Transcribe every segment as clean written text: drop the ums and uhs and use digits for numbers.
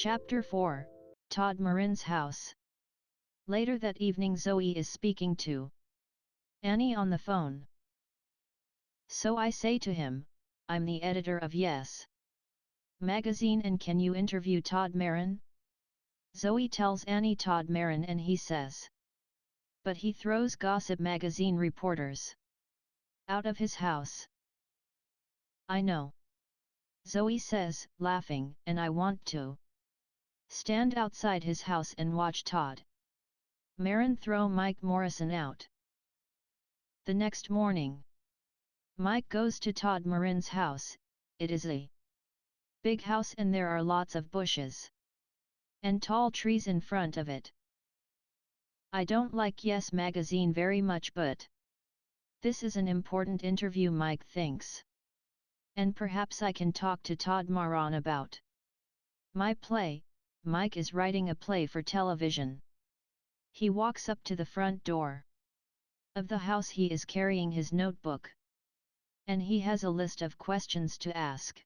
Chapter 4, Todd Marin's house. Later that evening Zoe is speaking to Annie on the phone. So I say to him, I'm the editor of Yes magazine and can you interview Todd Marin? Zoe tells Annie Todd Marin and he says. But he throws Gossip magazine reporters out of his house. I know. Zoe says, laughing, and I want to stand outside his house and watch Todd Marin throw Mike Morrison out. The next morning, Mike goes to Todd Marin's house. It is a big house and there are lots of bushes and tall trees in front of it. I don't like Yes magazine very much, but this is an important interview, Mike thinks. And perhaps I can talk to Todd Marin about my play. Mike is writing a play for television. He walks up to the front door of the house. He is carrying his notebook. And he has a list of questions to ask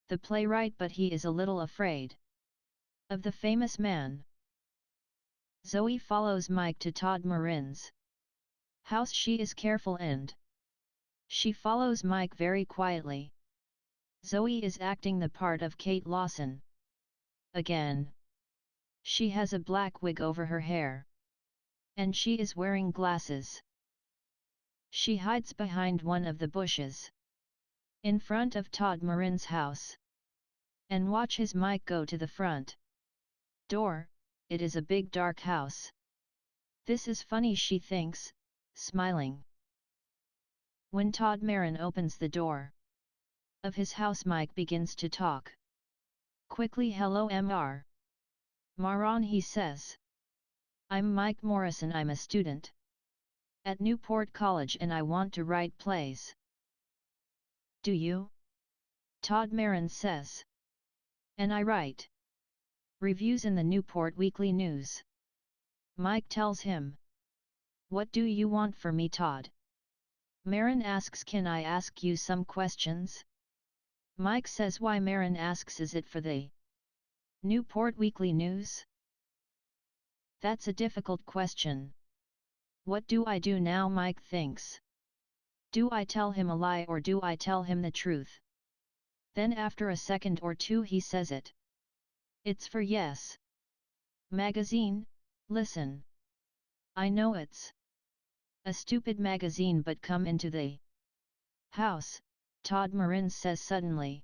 the playwright, but he is a little afraid of the famous man. Zoe follows Mike to Todd Marin's house. She is careful and she follows Mike very quietly. Zoe is acting the part of Kate Lawson. Again. She has a black wig over her hair. And she is wearing glasses. She hides behind one of the bushes in front of Todd Marin's house and watches Mike go to the front door. It is a big dark house. This is funny, she thinks, smiling. When Todd Marin opens the door of his house, Mike begins to talk quickly. Hello Marin, he says. I'm Mike Morrison. I'm a student at Newport College and I want to write plays. Do you? Todd Marin says. And I write reviews in the Newport Weekly News. Mike tells him. What do you want from me, Todd? Marin asks, can I ask you some questions? Mike says. Why? Marin asks, is it for the Newport Weekly News? That's a difficult question. What do I do now? Mike thinks. Do I tell him a lie or do I tell him the truth? Then after a second or two he says it. It's for Yes magazine. Listen. I know it's a stupid magazine, but come into the house, Todd Marin says suddenly.